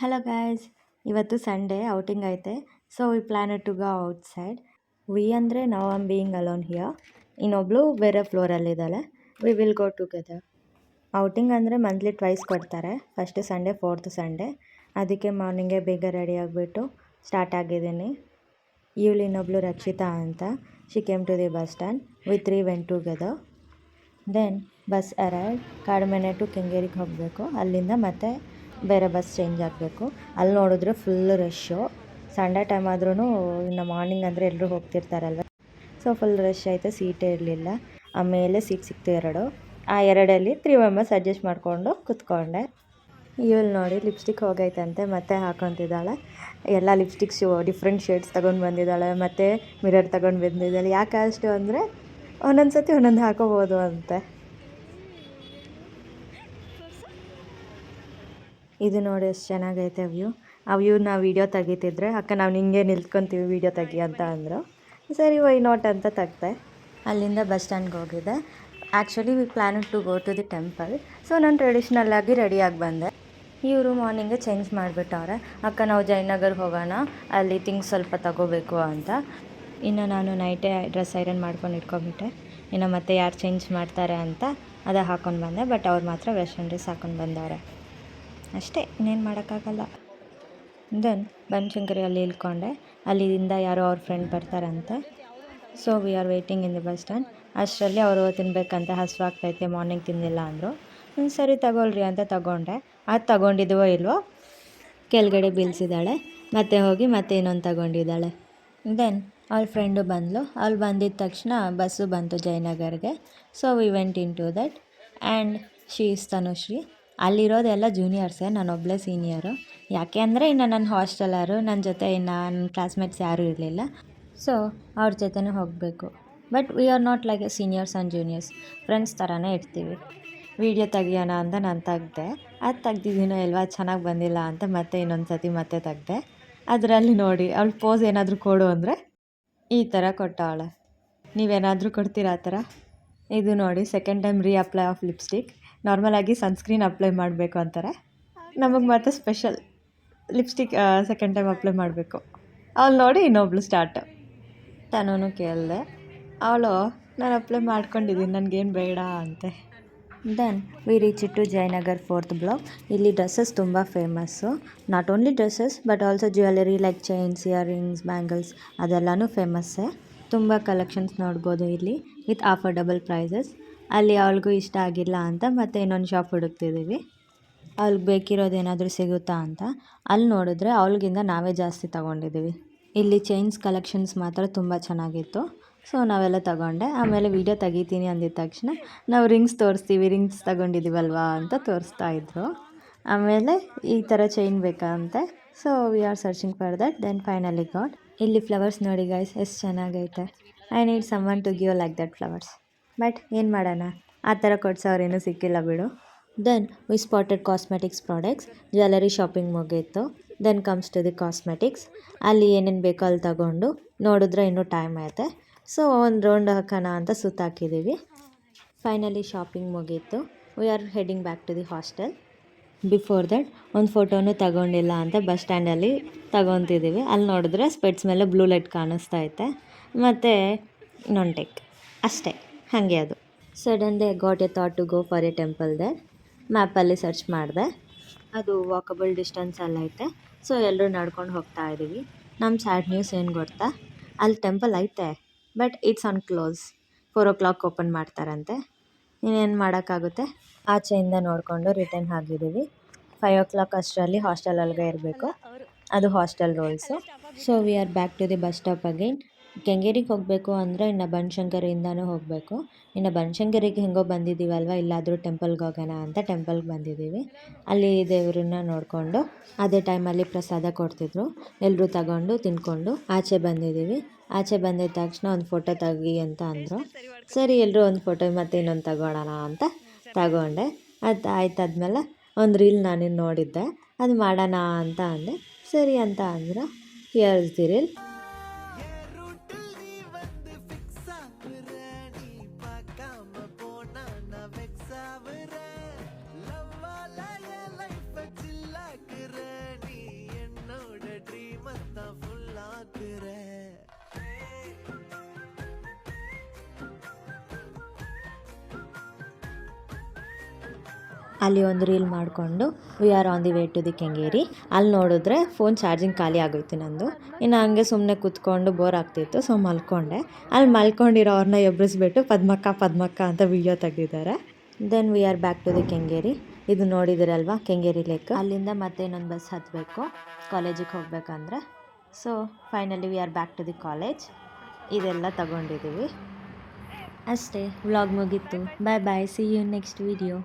Hello guys, ಇವತ್ತು Sunday outing ಐತೆ. So we planned to go outside. We ಅಂದರೆ ನಾವು ಆಮ್ ಬೀಯಿಂಗ್ ಅಲೋನ್ ಹಿಯರ್. ಇನ್ನೊಬ್ಳು ಬೇರೆ ಫ್ಲೋರಲ್ಲಿದ್ದಾಳೆ. We will go together. Outing ಅಂದರೆ ಮಂತ್ಲಿ ಟ್ವೈಸ್ ಕೊಡ್ತಾರೆ, ಫಸ್ಟ್ ಸಂಡೇ, ಫೋರ್ತ್ ಸಂಡೇ. ಅದಕ್ಕೆ ಮಾರ್ನಿಂಗೇ ಬೇಗ ರೆಡಿ ಆಗಿಬಿಟ್ಟು ಸ್ಟಾರ್ಟ್ ಆಗಿದ್ದೀನಿ. ಇವಳು ಇನ್ನೊಬ್ಳು ರಕ್ಷಿತಾ ಅಂತ. She came to the bus stand. We three went together. Then bus arrive. Kadumane to ಕೆಂಗೇರಿಗೆ ಹೋಗಬೇಕು. ಅಲ್ಲಿಂದ ಮತ್ತೆ ಬೇರೆ ಬಸ್ ಚೇಂಜ್ ಆಗಬೇಕು. ಅಲ್ಲಿ ನೋಡಿದ್ರೆ ಫುಲ್ ರಶ್ಶು. ಸಂಡೇ ಟೈಮ್ ಆದ್ರೂ ಇನ್ನು ಮಾರ್ನಿಂಗ್ ಅಂದರೆ ಎಲ್ಲರೂ ಹೋಗ್ತಿರ್ತಾರಲ್ವ. ಸೊ ಫುಲ್ ರಶ್ ಐತೆ, ಸೀಟೇ ಇರಲಿಲ್ಲ. ಆಮೇಲೆ ಸೀಟ್ ಸಿಕ್ತು ಎರಡು. ಆ ಎರಡಲ್ಲಿ 3 ಮೆಂಬರ್ಸ್ ಅಡ್ಜಸ್ಟ್ ಮಾಡಿಕೊಂಡು ಕೂತ್ಕೊಂಡೆ. ಇವಳು ನೋಡಿ ಲಿಪ್ಸ್ಟಿಕ್ ಹೋಗೈತಂತೆ, ಮತ್ತೆ ಹಾಕೊತಿದ್ದಾಳೆ. ಎಲ್ಲ ಲಿಪ್ಸ್ಟಿಕ್ಸು ಡಿಫ್ರೆಂಟ್ ಶೇಡ್ಸ್ ತೊಗೊಂಡು ಬಂದಿದ್ದಾಳೆ, ಮತ್ತು ಮಿರರ್ ತೊಗೊಂಡು ಬಂದಿದ್ದಾಳೆ. ಯಾಕೆ ಅಷ್ಟು ಅಂದರೆ ಒಂದೊಂದು ಸತಿ ಒಂದೊಂದು ಹಾಕೋಬೋದು ಅಂತೆ. ಇದು ನೋಡಿ ಎಷ್ಟು ಚೆನ್ನಾಗೈತೆ ವ್ಯೂ. ಆ ವ್ಯೂ ನಾವು ವೀಡಿಯೋ ತೆಗಿತಿದ್ರೆ ಅಕ್ಕ ನಾವು ನಿಂಗೆ ನಿಲ್ತ್ಕೊತೀವಿ ವೀಡಿಯೋ ತೆಗಿ ಅಂತ ಅಂದರು. ಸರಿ ವೈ ನಾಟ್ ಅಂತ ತೆಗ್ದೆ. ಅಲ್ಲಿಂದ ಬಸ್ ಸ್ಟ್ಯಾಂಡ್ಗೆ ಹೋಗಿದ್ದೆ. Actually we plan to go to the temple. So ನಾನು ಟ್ರೆಡಿಷ್ನಲ್ಲಾಗಿ ರೆಡಿಯಾಗಿ ಬಂದೆ. ಇವರು ಮಾರ್ನಿಂಗೇ ಚೇಂಜ್ ಮಾಡಿಬಿಟ್ಟವ್ರೆ. ಅಕ್ಕ ನಾವು ಜಯನಗರ್ ಹೋಗೋಣ, ಅಲ್ಲಿ ಥಿಂಗ್ಸ್ ಸ್ವಲ್ಪ ತಗೋಬೇಕು ಅಂತ. ಇನ್ನು ನಾನು ನೈಟೇ ಡ್ರೆಸ್ ಐರನ್ ಮಾಡ್ಕೊಂಡು ಇಟ್ಕೊಂಬಿಟ್ಟೆ. ಇನ್ನು ಮತ್ತೆ ಯಾರು ಚೇಂಜ್ ಮಾಡ್ತಾರೆ ಅಂತ ಅದೇ ಹಾಕ್ಕೊಂಡು ಬಂದೆ. ಬಟ್ ಅವ್ರು ಮಾತ್ರ ವೆಸ್ಟರ್ನ್ ಡ್ರೆಸ್ ಹಾಕ್ಕೊಂಡು ಬಂದವ್ರೆ ಅಷ್ಟೇ, ಇನ್ನೇನು ಮಾಡೋಕ್ಕಾಗಲ್ಲ. ದೆನ್ ಬನಶಂಕರಿಯಲ್ಲಿ ಇಳ್ಕೊಂಡೆ. ಅಲ್ಲಿಂದ ಯಾರೋ ಅವ್ರ ಫ್ರೆಂಡ್ ಬರ್ತಾರಂತೆ. So we are waiting in the bus stand. ಅಷ್ಟರಲ್ಲಿ ಅವರು ತಿನ್ನಬೇಕಂತ ಹಸಿವಾಗ್ತೈತೆ, ಮಾರ್ನಿಂಗ್ ತಿಂದಿಲ್ಲ ಅಂದರು. ಸರಿ ತಗೊಳ್ರಿ ಅಂತ ತಗೊಂಡೆ. ಅದು ತಗೊಂಡಿದ್ವೋ ಇಲ್ವೋ ಕೆಳಗಡೆ ಬೀಳಿಸಿದ್ದಾಳೆ. ಮತ್ತೆ ಹೋಗಿ ಮತ್ತೆ ಇನ್ನೊಂದು ತಗೊಂಡಿದ್ದಾಳೆ. ದೆನ್ ಅವಳ ಫ್ರೆಂಡು ಬಂದಳು. ಅವಳು ಬಂದಿದ್ದ ತಕ್ಷಣ ಬಸ್ಸು ಬಂತು ಜಯನಗರ್ಗೆ. So we went into that and she is Tanushree. ಅಲ್ಲಿರೋದೆಲ್ಲ ಜೂನಿಯರ್ಸೇ, ನಾನೊಬ್ಬಳೇ ಸೀನಿಯರು. ಯಾಕೆ ಅಂದರೆ ಇನ್ನು ನನ್ನ ಹಾಸ್ಟೆಲರು, ನನ್ನ ಜೊತೆ ಇನ್ನು ನನ್ನ ಕ್ಲಾಸ್ಮೇಟ್ಸ್ ಯಾರೂ ಇರಲಿಲ್ಲ. ಸೊ ಅವ್ರ ಜೊತೆನೇ ಹೋಗಬೇಕು. But we are not like A seniors and juniors, friends ಥರನೇ ಇರ್ತೀವಿ. ವೀಡಿಯೋ ತೆಗಿಯೋಣ ಅಂತ ನಾನು ತೆಗ್ದೆ. ಅದು ತೆಗ್ದಿದ್ದೀನೋ ಇಲ್ವಾ ಚೆನ್ನಾಗಿ ಬಂದಿಲ್ಲ ಅಂತ ಮತ್ತೆ ಇನ್ನೊಂದು ಸತಿ ಮತ್ತೆ ತೆಗ್ದೆ. ಅದರಲ್ಲಿ ನೋಡಿ ಅವಳು ಪೋಸ್ ಏನಾದರೂ ಕೊಡು ಅಂದರೆ ಈ ಥರ ಕೊಟ್ಟವಳೆ. ನೀವೇನಾದರೂ ಕೊಡ್ತೀರಾ ಆ ಥರ? ಇದು ನೋಡಿ second time apply of lipstick. ನಾರ್ಮಲಾಗಿ ಸನ್ಸ್ಕ್ರೀನ್ ಅಪ್ಲೈ ಮಾಡಬೇಕು ಅಂತಾರೆ, ನಮಗೆ ಮತ್ತೆ special lipstick second time apply ಮಾಡಬೇಕು. ಅವಳು ನೋಡಿ ಇನ್ನೊಬ್ಳು ಸ್ಟಾರ್ಟ್. ತನೂ ಕೇಳಿದೆ. ಅವಳು ನಾನು ಅಪ್ಲೈ ಮಾಡ್ಕೊಂಡಿದ್ದೀನಿ, ನನಗೇನು ಬೇಡ ಅಂತೆ. Then we reach to Jayanagar 4th block. ಇಲ್ಲಿ ಡ್ರೆಸ್ಸಸ್ ತುಂಬ famous. Not only dresses but also jewellery like chains, earrings, bangles ಅದೆಲ್ಲನೂ ಫೇಮಸ್ಸೇ. ತುಂಬ ಕಲೆಕ್ಷನ್ಸ್ ನೋಡ್ಬೋದು ಇಲ್ಲಿ ವಿತ್ ಅಫೋರ್ಡಬಲ್ ಪ್ರೈಸಸ್. ಅಲ್ಲಿ ಅವಳಿಗೂ ಇಷ್ಟ ಆಗಿಲ್ಲ ಅಂತ ಮತ್ತೆ ಇನ್ನೊಂದು ಶಾಪ್ ಹುಡುಕ್ತಿದ್ದೀವಿ, ಅವ್ಳಿಗೆ ಬೇಕಿರೋದೇನಾದರೂ ಸಿಗುತ್ತಾ ಅಂತ. ಅಲ್ಲಿ ನೋಡಿದ್ರೆ ಅವಳಿಗಿಂತ ನಾವೇ ಜಾಸ್ತಿ ತೊಗೊಂಡಿದ್ದೀವಿ. ಇಲ್ಲಿ ಚೈನ್ಸ್ ಕಲೆಕ್ಷನ್ಸ್ ಮಾತ್ರ ತುಂಬ ಚೆನ್ನಾಗಿತ್ತು. ಸೊ ನಾವೆಲ್ಲ ತಗೊಂಡೆ. ಆಮೇಲೆ ವೀಡಿಯೋ ತೆಗಿತೀನಿ ಅಂದಿದ್ದ ತಕ್ಷಣ ನಾವು ರಿಂಗ್ಸ್ ತೋರಿಸ್ತೀವಿ, ರಿಂಗ್ಸ್ ತಗೊಂಡಿದ್ದೀವಲ್ವಾ ಅಂತ ತೋರಿಸ್ತಾಯಿದ್ರು. ಆಮೇಲೆ ಈ ಥರ ಚೈನ್ ಬೇಕಾ ಅಂತೆ. So we are searching for that. Then finally got. ಇಲ್ಲಿ ಫ್ಲವರ್ಸ್ ನೋಡಿ ಗೈಸ್ ಎಷ್ಟು ಚೆನ್ನಾಗೈತೆ. I need someone to give like that flowers. But ಏನು ಮಾಡೋಣ, ಆ ಥರ ಕೊಡ್ಸೋರೇನೂ ಸಿಕ್ಕಿಲ್ಲ ಬಿಡು. Then we spotted cosmetics products. Jewellery shopping ಮುಗೀತು. Then comes to the cosmetics. ಅಲ್ಲಿ ಏನೇನು ಬೇಕೋ ಅಲ್ಲಿ ತಗೊಂಡು ನೋಡಿದ್ರೆ ಇನ್ನೂ ಟೈಮ್ ಐತೆ. ಸೊ ಒಂದು ರೌಂಡ್ ಹಾಕೋಣ ಅಂತ ಸುತ್ತಾಕಿದ್ದೀವಿ. ಫೈನಲಿ ಶಾಪಿಂಗ್ ಮುಗೀತು. We are heading back to the hostel. Before that ಒಂದು ಫೋಟೋನೂ ತಗೊಂಡಿಲ್ಲ ಅಂತ ಬಸ್ ಸ್ಟ್ಯಾಂಡಲ್ಲಿ ತಗೊತಿದ್ದೀವಿ. ಅಲ್ಲಿ ನೋಡಿದ್ರೆ ಸ್ಪೆಟ್ಸ್ ಮೇಲೆ ಬ್ಲೂ ಲೈಟ್ ಕಾಣಿಸ್ತಾ ಐತೆ, ಮತ್ತು ನಾನ್ ಟೆಕ್ ಅಷ್ಟೇ, ಹಾಗೆ ಅದು. Suddenly I got a thought to go for a temple there. ಮ್ಯಾಪಲ್ಲಿ ಸರ್ಚ್ ಮಾಡಿದೆ, ಅದು ವಾಕಬಲ್ ಡಿಸ್ಟೆನ್ಸಲ್ಲೈತೆ. ಸೊ ಎಲ್ಲರೂ ನಡ್ಕೊಂಡು ಹೋಗ್ತಾ ಇದ್ದೀವಿ. ನಮ್ಮ ಸ್ಯಾಡ್ ನ್ಯೂಸ್ ಏನು ಗೊತ್ತಾ, ಅಲ್ಲಿ ಟೆಂಪಲ್ ಐತೆ but it's on close. 4 o'clock open ಮಾಡ್ತಾರಂತೆ. ಇನ್ನೇನು ಮಾಡೋಕ್ಕಾಗುತ್ತೆ, ಆಚೆಯಿಂದ ನೋಡಿಕೊಂಡು ರಿಟರ್ನ್ ಆಗಿದ್ದೀವಿ. 5 o'clock ಅಷ್ಟರಲ್ಲಿ ಹಾಸ್ಟೆಲ್ ಒಳಗೆ ಇರಬೇಕು, ಅದು hostel rules. So we are back to the bus stop again. ಕೆಂಗೇರಿಗೆ ಹೋಗಬೇಕು ಅಂದರೆ ಇನ್ನು ಬನಶಂಕರಿಯಿಂದನೂ ಹೋಗಬೇಕು. ಇನ್ನು ಬನಶಂಕರಿಗೆ ಹೆಂಗೋ ಬಂದಿದ್ದೀವಲ್ವ, ಇಲ್ಲಾದರೂ ಟೆಂಪಲ್ಗೆ ಹೋಗೋಣ ಅಂತ ಟೆಂಪಲ್ಗೆ ಬಂದಿದ್ದೀವಿ. ಅಲ್ಲಿ ದೇವರನ್ನ ನೋಡಿಕೊಂಡು ಅದೇ ಟೈಮಲ್ಲಿ ಪ್ರಸಾದ ಕೊಡ್ತಿದ್ರು, ಎಲ್ಲರೂ ತಗೊಂಡು ತಿಂದ್ಕೊಂಡು ಆಚೆ ಬಂದಿದ್ದೀವಿ. ಆಚೆ ಬಂದಿದ್ದ ತಕ್ಷಣ ಒಂದು ಫೋಟೋ ತೆಗಿ ಅಂತ ಅಂದರು. ಸರಿ ಎಲ್ಲರೂ ಒಂದು ಫೋಟೋ ಮತ್ತೆ ಇನ್ನೊಂದು ತಗೊಳ್ಳೋಣ ಅಂತ ತಗೊಂಡೆ. ಅದು ಆಯ್ತಾದ್ಮೇಲೆ ಒಂದು ರೀಲ್ ನಾನು ನೋಡಿದ್ದೆ, ಅದು ಮಾಡೋಣ ಅಂತ ಅಂದೆ. ಸರಿ ಅಂತ ಅಂದರು. Here's the reel. ಅಲ್ಲಿ ಒಂದು ರೀಲ್ ಮಾಡಿಕೊಂಡು we are on the way to the Kengeri. ಅಲ್ಲಿ ನೋಡಿದ್ರೆ ಫೋನ್ ಚಾರ್ಜಿಂಗ್ ಖಾಲಿ ಆಗೋಯ್ತು ನಂದು. ಇನ್ನು ಹಂಗೆ ಸುಮ್ಮನೆ ಕೂತ್ಕೊಂಡು ಬೋರ್ ಆಗ್ತಿತ್ತು, ಸೊ ಮಲ್ಕೊಂಡೆ. ಅಲ್ಲಿ ಮಲ್ಕೊಂಡಿರೋ ಅವ್ರನ್ನ ಎಬ್ಬಿಸ್ಬಿಟ್ಟು ಪದ್ಮಕ್ಕ ಅಂತ ವಿಡಿಯೋ ತೆಗೆದಿದ್ದಾರೆ. Then we are back to the Kengeri. ಇದು ನೋಡಿದಿರಲ್ವಾ ಕೆಂಗೇರಿ ಲೇಕ್. ಅಲ್ಲಿಂದ ಮತ್ತೆ ಇನ್ನೊಂದು ಬಸ್ ಹತ್ತಬೇಕು ಕಾಲೇಜಿಗೆ ಹೋಗ್ಬೇಕಂದ್ರೆ. So finally we are back to the college. ಇದೆಲ್ಲ ತಗೊಂಡಿದ್ದೀವಿ ಅಷ್ಟೇ. ವ್ಲಾಗ್ ಮುಗೀತು. Bye bye, see you next video.